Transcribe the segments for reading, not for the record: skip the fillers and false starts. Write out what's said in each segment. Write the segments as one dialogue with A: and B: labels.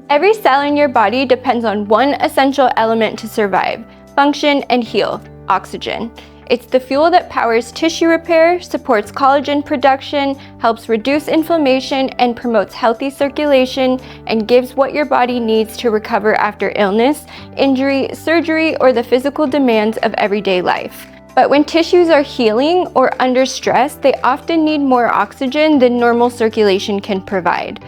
A: Every cell in your body depends on one essential element to survive, function, and heal: oxygen. It's the fuel that powers tissue repair, supports collagen production, helps reduce inflammation, and promotes healthy circulation, and gives what your body needs to recover after illness, injury, surgery, or the physical demands of everyday life. But when tissues are healing or under stress, they often need more oxygen than normal circulation can provide.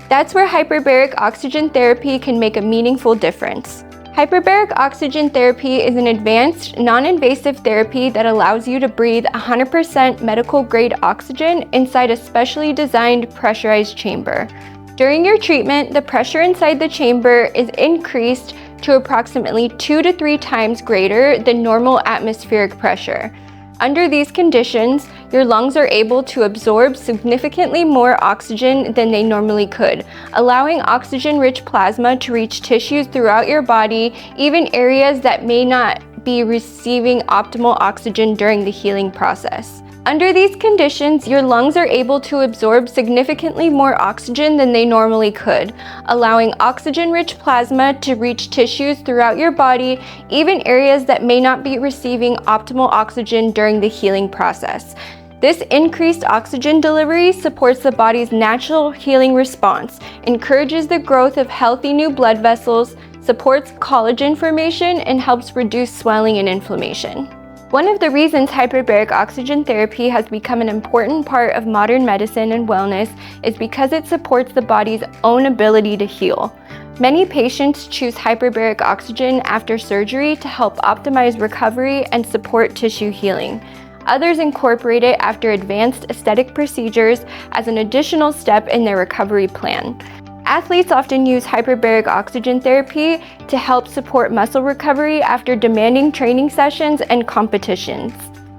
A: That's where hyperbaric oxygen therapy can make a meaningful difference. Hyperbaric oxygen therapy is an advanced, non-invasive therapy that allows you to breathe 100% medical-grade oxygen inside a specially designed pressurized chamber. During your treatment, the pressure inside the chamber is increased to approximately 2 to 3 times greater than normal atmospheric pressure. Under these conditions, your lungs are able to absorb significantly more oxygen than they normally could, allowing oxygen-rich plasma to reach tissues throughout your body, even areas that may not be receiving optimal oxygen during the healing process. Under these conditions, your lungs are able to absorb significantly more oxygen than they normally could, allowing oxygen-rich plasma to reach tissues throughout your body, even areas that may not be receiving optimal oxygen during the healing process. This increased oxygen delivery supports the body's natural healing response, encourages the growth of healthy new blood vessels, supports collagen formation, and helps reduce swelling and inflammation. One of the reasons hyperbaric oxygen therapy has become an important part of modern medicine and wellness is because it supports the body's own ability to heal. Many patients choose hyperbaric oxygen after surgery to help optimize recovery and support tissue healing. Others incorporate it after advanced aesthetic procedures as an additional step in their recovery plan. Athletes often use hyperbaric oxygen therapy to help support muscle recovery after demanding training sessions and competitions.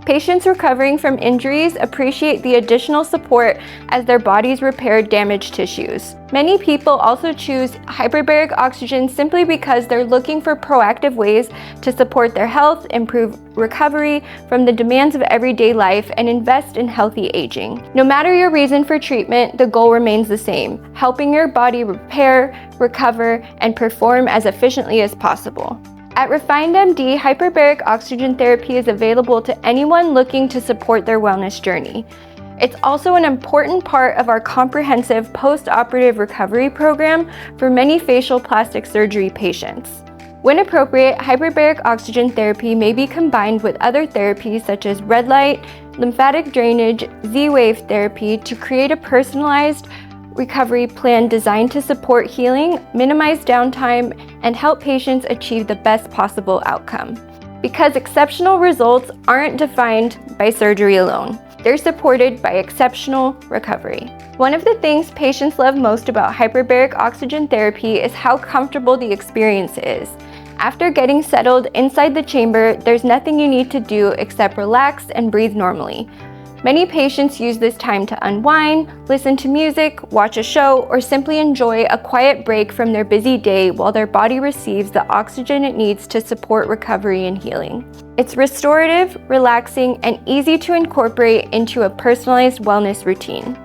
A: Patients recovering from injuries appreciate the additional support as their bodies repair damaged tissues. Many people also choose hyperbaric oxygen simply because they're looking for proactive ways to support their health, improve recovery from the demands of everyday life, and invest in healthy aging. No matter your reason for treatment, the goal remains the same: helping your body repair, recover, and perform as efficiently as possible. At RefinedMD, hyperbaric oxygen therapy is available to anyone looking to support their wellness journey. It's also an important part of our comprehensive post-operative recovery program for many facial plastic surgery patients. When appropriate, hyperbaric oxygen therapy may be combined with other therapies such as red light, lymphatic drainage, Z-wave therapy to create a personalized recovery plan designed to support healing, minimize downtime, and help patients achieve the best possible outcome. Because exceptional results aren't defined by surgery alone, they're supported by exceptional recovery. One of the things patients love most about hyperbaric oxygen therapy is how comfortable the experience is. After getting settled inside the chamber, there's nothing you need to do except relax and breathe normally. Many patients use this time to unwind, listen to music, watch a show, or simply enjoy a quiet break from their busy day while their body receives the oxygen it needs to support recovery and healing. It's restorative, relaxing, and easy to incorporate into a personalized wellness routine.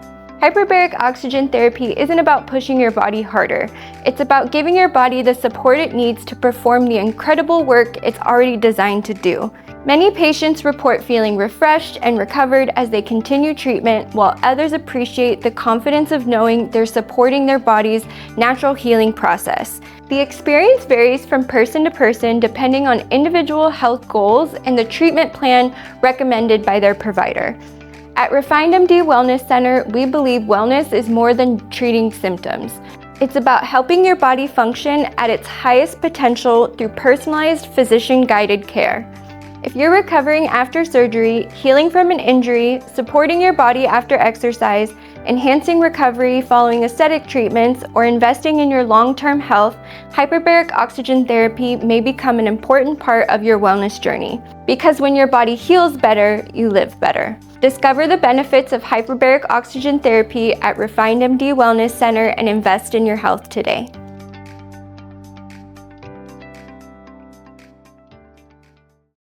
A: Hyperbaric oxygen therapy isn't about pushing your body harder. It's about giving your body the support it needs to perform the incredible work it's already designed to do. Many patients report feeling refreshed and recovered as they continue treatment, while others appreciate the confidence of knowing they're supporting their body's natural healing process. The experience varies from person to person depending on individual health goals and the treatment plan recommended by their provider. At RefinedMD Wellness Center, we believe wellness is more than treating symptoms. It's about helping your body function at its highest potential through personalized, physician-guided care. If you're recovering after surgery, healing from an injury, supporting your body after exercise, enhancing recovery following aesthetic treatments, or investing in your long-term health, hyperbaric oxygen therapy may become an important part of your wellness journey. Because when your body heals better, you live better. Discover the benefits of hyperbaric oxygen therapy at RefinedMD Wellness Center and invest in your health today.